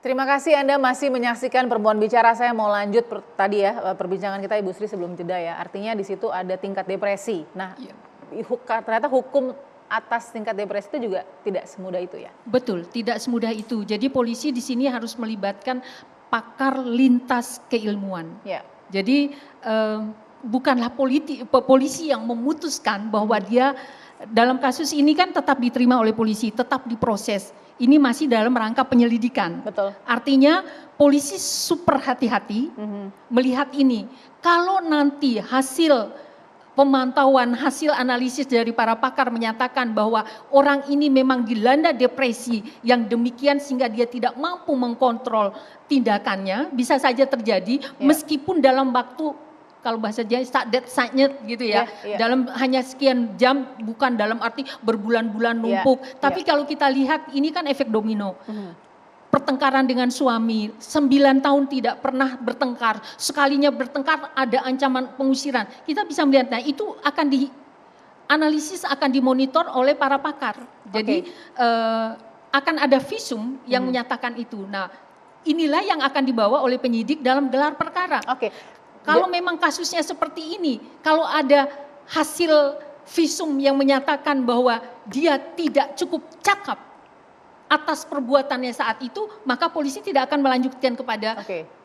Terima kasih Anda masih menyaksikan Perempuan Bicara. Saya mau lanjut tadi ya perbincangan kita Ibu Sri sebelum jeda ya. Artinya di situ ada tingkat depresi. Nah, ternyata hukum atas tingkat depresi itu juga tidak semudah itu ya. Betul, tidak semudah itu. Jadi polisi di sini harus melibatkan pakar lintas keilmuan. Ya. Jadi bukanlah polisi yang memutuskan bahwa dia dalam kasus ini kan tetap diterima oleh polisi, tetap diproses. Ini masih dalam rangka penyelidikan. Betul. Artinya polisi super hati-hati melihat ini. Kalau nanti hasil pemantauan, hasil analisis dari para pakar menyatakan bahwa orang ini memang dilanda depresi yang demikian sehingga dia tidak mampu mengkontrol tindakannya, bisa saja terjadi meskipun dalam waktu, kalau bahasa Jawa sadet sanyet gitu ya, dalam hanya sekian jam, bukan dalam arti berbulan-bulan numpuk. Tapi kalau kita lihat ini kan efek domino. Pertengkaran dengan suami, 9 tahun tidak pernah bertengkar, sekalinya bertengkar ada ancaman pengusiran. Kita bisa melihat, nah itu akan dianalisis, akan dimonitor oleh para pakar. Jadi akan ada visum yang menyatakan itu. Nah inilah yang akan dibawa oleh penyidik dalam gelar perkara. Kalau memang kasusnya seperti ini, kalau ada hasil visum yang menyatakan bahwa dia tidak cukup cakap atas perbuatannya saat itu, maka polisi tidak akan melanjutkan kepada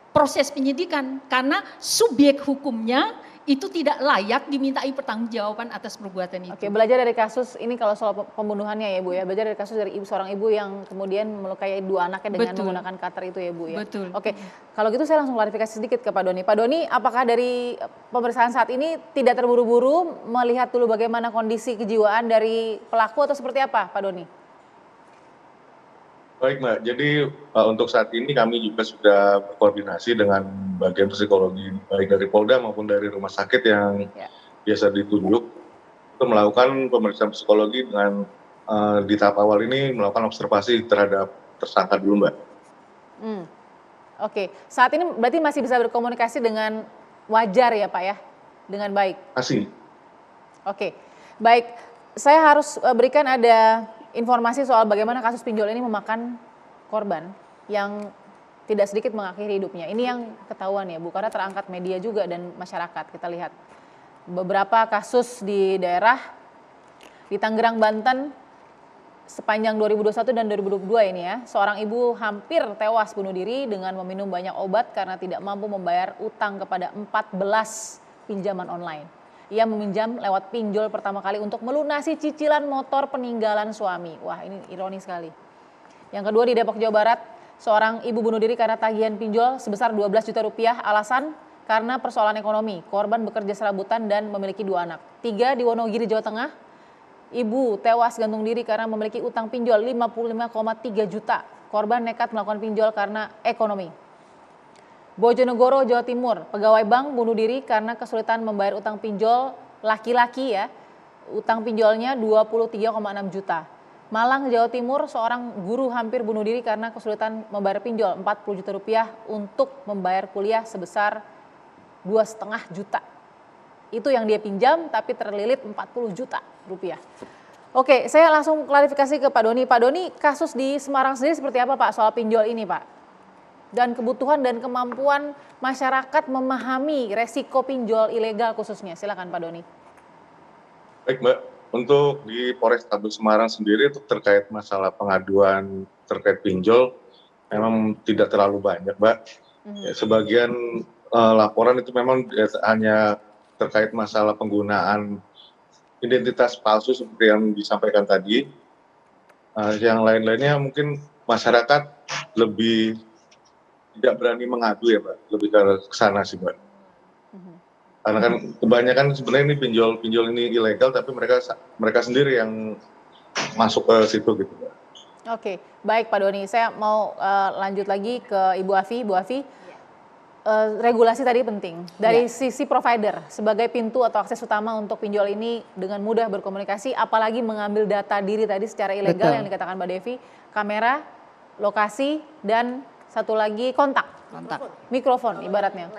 proses penyidikan. Karena subjek hukumnya itu tidak layak dimintai pertanggungjawaban atas perbuatan itu. Belajar dari kasus ini kalau soal pembunuhannya ya Bu ya, belajar dari kasus dari seorang ibu yang kemudian melukai 2 anaknya dengan menggunakan cutter itu ya Bu ya. Betul. Kalau gitu saya langsung klarifikasi sedikit ke Pak Doni. Pak Doni, apakah dari pemeriksaan saat ini tidak terburu-buru melihat dulu bagaimana kondisi kejiwaan dari pelaku atau seperti apa Pak Doni? Baik Mbak, jadi untuk saat ini kami juga sudah berkoordinasi dengan bagian psikologi baik dari Polda maupun dari rumah sakit yang biasa ditunjuk untuk melakukan pemeriksaan psikologi dengan di tahap awal ini melakukan observasi terhadap tersangka dulu Mbak. Saat ini berarti masih bisa berkomunikasi dengan wajar ya Pak ya, dengan baik? Masih. Baik, saya harus berikan ada informasi soal bagaimana kasus pinjol ini memakan korban yang tidak sedikit mengakhiri hidupnya. Ini yang ketahuan ya Bu, karena terangkat media juga dan masyarakat. Kita lihat beberapa kasus di daerah di Tangerang, Banten sepanjang 2021 dan 2022 ini ya. Seorang ibu hampir tewas bunuh diri dengan meminum banyak obat karena tidak mampu membayar utang kepada 14 pinjaman online. Ia meminjam lewat pinjol pertama kali untuk melunasi cicilan motor peninggalan suami. Wah ini ironis sekali. Yang kedua di Depok, Jawa Barat, seorang ibu bunuh diri karena tagihan pinjol sebesar 12 juta rupiah, alasan karena persoalan ekonomi. Korban bekerja serabutan dan memiliki 2 anak. 3 di Wonogiri, Jawa Tengah, ibu tewas gantung diri karena memiliki utang pinjol 55,3 juta. Korban nekat melakukan pinjol karena ekonomi. Bojonegoro, Jawa Timur, pegawai bank bunuh diri karena kesulitan membayar utang pinjol laki-laki ya. Utang pinjolnya 23,6 juta. Malang, Jawa Timur, seorang guru hampir bunuh diri karena kesulitan membayar pinjol 40 juta rupiah untuk membayar kuliah sebesar 2,5 juta. Itu yang dia pinjam tapi terlilit 40 juta rupiah. Saya langsung klarifikasi ke Pak Doni. Pak Doni, kasus di Semarang sendiri seperti apa Pak soal pinjol ini Pak? Dan kebutuhan dan kemampuan masyarakat memahami resiko pinjol ilegal khususnya. Silakan Pak Doni. Baik Mbak, untuk di Polrestabes Semarang sendiri itu terkait masalah pengaduan terkait pinjol memang tidak terlalu banyak Mbak. Ya, sebagian laporan itu memang hanya terkait masalah penggunaan identitas palsu seperti yang disampaikan tadi. Yang lain-lainnya mungkin masyarakat lebih tidak berani mengadu ya Pak, lebih ke sana sih Mbak. Karena kan kebanyakan sebenarnya ini pinjol ini ilegal tapi mereka sendiri yang masuk ke situ gitu Mbak. Baik Pak Doni, saya mau lanjut lagi ke Ibu Afi. Ibu Afi, regulasi tadi penting. Dari sisi provider sebagai pintu atau akses utama untuk pinjol ini dengan mudah berkomunikasi, apalagi mengambil data diri tadi secara ilegal yang dikatakan Mbak Devi, kamera, lokasi, dan satu lagi kontak. Mikrofon ibaratnya.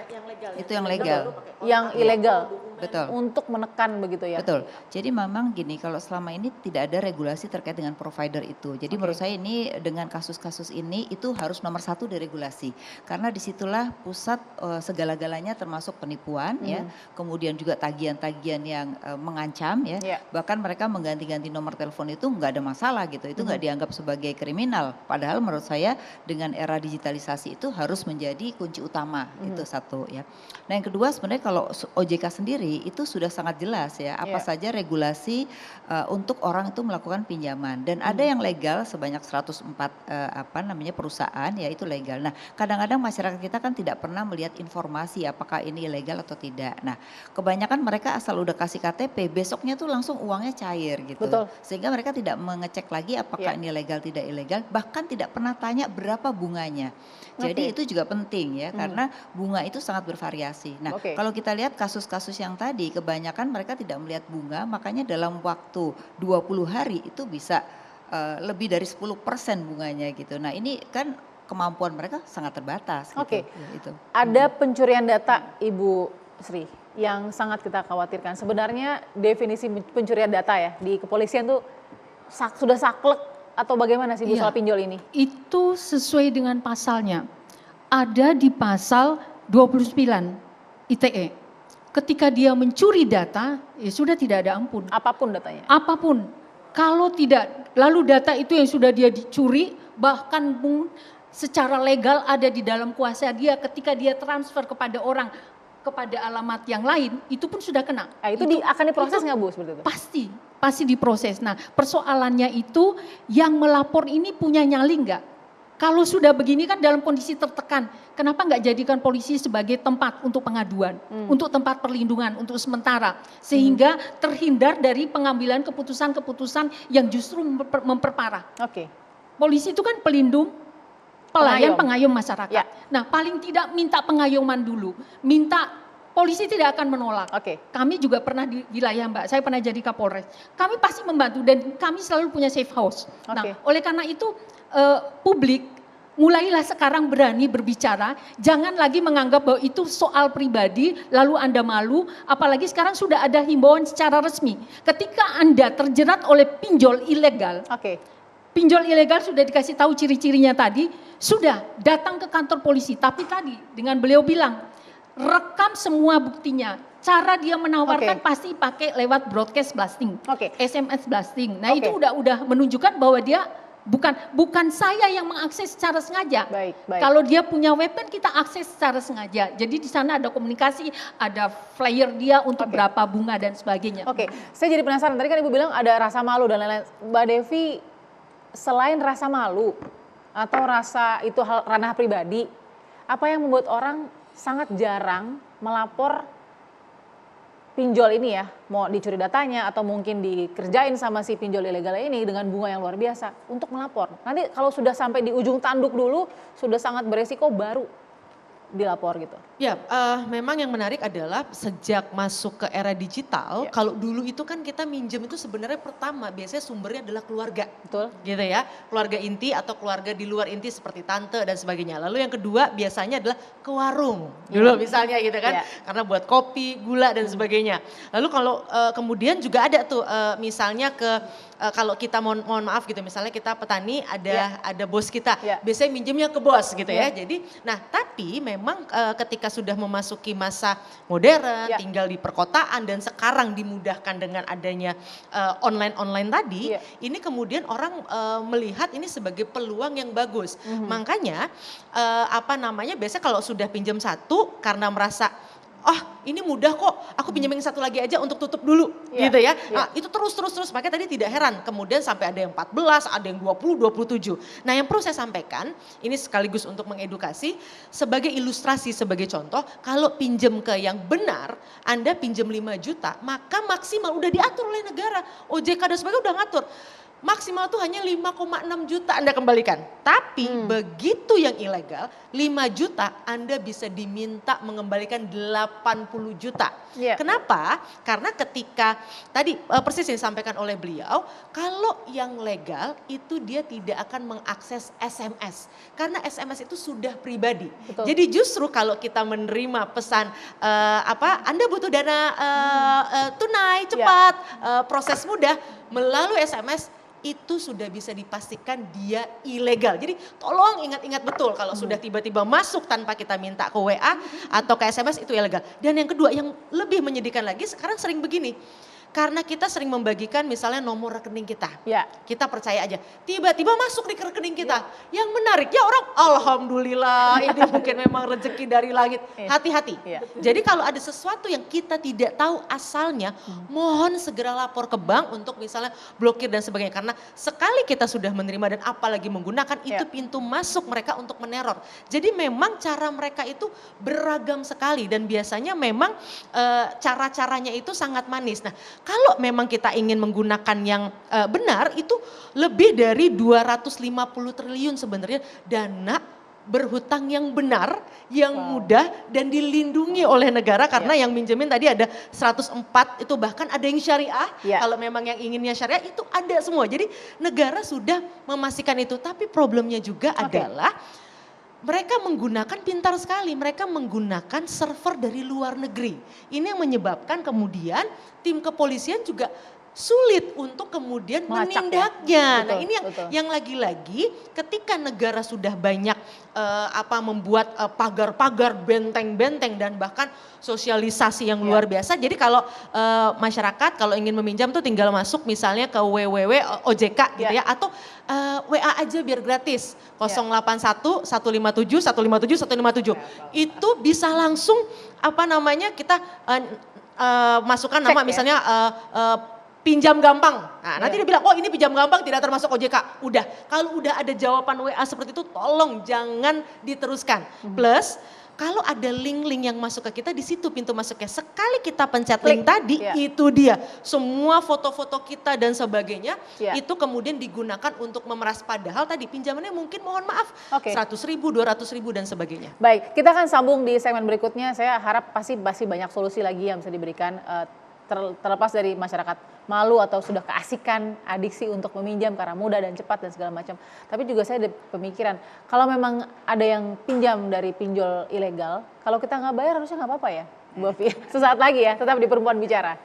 Itu yang legal. Yang ilegal. Betul. untuk menekan begitu ya. Betul. Jadi memang gini, kalau selama ini tidak ada regulasi terkait dengan provider itu. Jadi menurut saya ini dengan kasus-kasus ini itu harus nomor satu diregulasi. Karena disitulah pusat segala-galanya termasuk penipuan ya. Kemudian juga tagihan-tagihan yang mengancam ya. Bahkan mereka mengganti-ganti nomor telepon itu nggak ada masalah gitu. Itu nggak dianggap sebagai kriminal. Padahal menurut saya dengan era digitalisasi itu harus menjadi kunci utama. Itu satu ya. Nah yang kedua sebenarnya kalau OJK sendiri itu sudah sangat jelas ya apa saja regulasi untuk orang itu melakukan pinjaman dan ada yang legal sebanyak 104 perusahaan ya itu legal. Nah kadang-kadang masyarakat kita kan tidak pernah melihat informasi apakah ini ilegal atau tidak. Nah kebanyakan mereka asal udah kasih KTP besoknya tuh langsung uangnya cair gitu. Betul. Sehingga mereka tidak mengecek lagi apakah ini legal tidak ilegal bahkan tidak pernah tanya berapa bunganya. Jadi itu juga penting ya karena bunga itu sangat bervariasi. Nah kalau kita lihat kasus-kasus yang tadi kebanyakan mereka tidak melihat bunga makanya dalam waktu 20 hari itu bisa lebih dari 10% bunganya gitu. Nah ini kan kemampuan mereka sangat terbatas gitu. Itu. Ada pencurian data Ibu Sri yang sangat kita khawatirkan. Sebenarnya definisi pencurian data ya di kepolisian tuh sudah saklek atau bagaimana sih Bu soal pinjol ini? Itu sesuai dengan pasalnya. Ada di pasal 29 ITE. Ketika dia mencuri data, ya sudah tidak ada ampun. Apapun datanya? Apapun. Kalau tidak, lalu data itu yang sudah dia dicuri, bahkan secara legal ada di dalam kuasa dia ketika dia transfer kepada orang, kepada alamat yang lain, itu pun sudah kena. Nah, itu akan diproses nggak Bu seperti itu? Pasti diproses. Nah persoalannya itu yang melapor ini punya nyali nggak? Kalau sudah begini kan dalam kondisi tertekan, kenapa nggak jadikan polisi sebagai tempat untuk pengaduan, untuk tempat perlindungan, untuk sementara. Sehingga terhindar dari pengambilan keputusan-keputusan yang justru memperparah. Polisi itu kan pelindung, pelayan, pengayom masyarakat. Nah paling tidak minta pengayoman dulu, polisi tidak akan menolak. Kami juga pernah di wilayah Mbak, saya pernah jadi Kapolres. Kami pasti membantu dan kami selalu punya safe house. Nah oleh karena itu publik mulailah sekarang berani berbicara, jangan lagi menganggap bahwa itu soal pribadi, lalu Anda malu, apalagi sekarang sudah ada himbauan secara resmi. Ketika Anda terjerat oleh pinjol ilegal, pinjol ilegal sudah dikasih tahu ciri-cirinya tadi, sudah datang ke kantor polisi, tapi tadi dengan beliau bilang, rekam semua buktinya. Cara dia menawarkan pasti pakai lewat broadcast blasting, SMS blasting. Nah itu udah menunjukkan bahwa dia bukan saya yang mengakses secara sengaja. Kalau dia punya web kan kita akses secara sengaja. Jadi di sana ada komunikasi, ada flyer dia untuk berapa bunga dan sebagainya. Saya jadi penasaran. Tadi kan Ibu bilang ada rasa malu dan lain-lain. Mbak Devi, selain rasa malu atau rasa itu ranah pribadi, apa yang membuat orang sangat jarang melapor pinjol ini ya, mau dicuri datanya atau mungkin dikerjain sama si pinjol ilegal ini dengan bunga yang luar biasa untuk melapor. Nanti kalau sudah sampai di ujung tanduk dulu, sudah sangat beresiko baru dilapor gitu. Ya, memang yang menarik adalah sejak masuk ke era digital, kalau dulu itu kan kita minjem itu sebenarnya pertama biasanya sumbernya adalah keluarga. Betul. Gitu ya, keluarga inti atau keluarga di luar inti seperti tante dan sebagainya. Lalu yang kedua biasanya adalah ke warung dulu misalnya gitu kan, karena buat kopi, gula dan sebagainya. Lalu kalau kemudian juga ada tuh misalnya kalau kita mohon maaf gitu, misalnya kita petani ada bos kita, biasanya minjemnya ke bos gitu ya. Jadi, nah tapi memang ketika sudah memasuki masa modern, tinggal di perkotaan dan sekarang dimudahkan dengan adanya online tadi, ini kemudian orang melihat ini sebagai peluang yang bagus. Makanya biasanya kalau sudah pinjam satu karena merasa ini mudah kok, aku pinjemin satu lagi aja untuk tutup dulu gitu ya. Nah, itu terus, makanya tadi tidak heran kemudian sampai ada yang 14, ada yang 20, 27. Nah yang perlu saya sampaikan, ini sekaligus untuk mengedukasi, sebagai ilustrasi, sebagai contoh, kalau pinjem ke yang benar, Anda pinjem 5 juta, maka maksimal udah diatur oleh negara, OJK dan sebagainya udah ngatur. maksimal tuh hanya 5,6 juta Anda kembalikan. Tapi begitu yang ilegal 5 juta Anda bisa diminta mengembalikan 80 juta. Iya. Kenapa? Karena ketika tadi persis yang disampaikan oleh beliau, kalau yang legal itu dia tidak akan mengakses SMS. Karena SMS itu sudah pribadi. Betul. Jadi justru kalau kita menerima pesan Anda butuh dana tunai cepat, proses mudah melalui SMS itu sudah bisa dipastikan dia ilegal. Jadi tolong ingat-ingat betul kalau sudah tiba-tiba masuk tanpa kita minta ke WA atau ke SMS itu ilegal. Dan yang kedua yang lebih menyedihkan lagi sekarang sering begini. Karena kita sering membagikan misalnya nomor rekening kita. Ya. Kita percaya aja. Tiba-tiba masuk di rekening kita. Yang menarik ya orang alhamdulillah ini mungkin memang rezeki dari langit. Hati-hati. Ya. Jadi kalau ada sesuatu yang kita tidak tahu asalnya, mohon segera lapor ke bank untuk misalnya blokir dan sebagainya. Karena sekali kita sudah menerima dan apalagi menggunakan itu pintu masuk mereka untuk meneror. Jadi memang cara mereka itu beragam sekali dan biasanya memang cara-caranya itu sangat manis. Nah, kalau memang kita ingin menggunakan yang benar itu lebih dari 250 triliun sebenarnya dana berhutang yang benar, yang mudah dan dilindungi oleh negara karena yang minjemin tadi ada 104 itu bahkan ada yang syariah. Kalau memang yang inginnya syariah itu ada semua. Jadi negara sudah memastikan itu tapi problemnya juga adalah mereka menggunakan pintar sekali, mereka menggunakan server dari luar negeri. Ini yang menyebabkan kemudian tim kepolisian juga sulit untuk kemudian menindaknya. Nah ini yang lagi-lagi ketika negara sudah banyak membuat pagar-pagar, benteng-benteng dan bahkan sosialisasi yang luar biasa. Jadi kalau masyarakat kalau ingin meminjam tuh tinggal masuk misalnya ke www.ojk gitu ya atau WA aja biar gratis 081 157 157 157. Itu bisa langsung kita masukkan nama misalnya pinjam gampang. Nah, nanti dia bilang, oh ini pinjam gampang tidak termasuk OJK. Udah, kalau udah ada jawaban WA seperti itu tolong jangan diteruskan. Plus kalau ada link-link yang masuk ke kita di situ pintu masuknya. Sekali kita pencet link tadi itu dia. Semua foto-foto kita dan sebagainya itu kemudian digunakan untuk memeras padahal tadi pinjamannya mungkin mohon maaf 100.000, 200.000 dan sebagainya. Baik, kita akan sambung di segmen berikutnya. Saya harap pasti masih banyak solusi lagi yang bisa diberikan terlepas dari masyarakat malu atau sudah keasikan adiksi untuk meminjam karena mudah dan cepat dan segala macam. Tapi juga saya ada pemikiran, kalau memang ada yang pinjam dari pinjol ilegal, kalau kita nggak bayar harusnya nggak apa-apa ya, Bu Ovi. Sesaat lagi ya, tetap di Perempuan Bicara.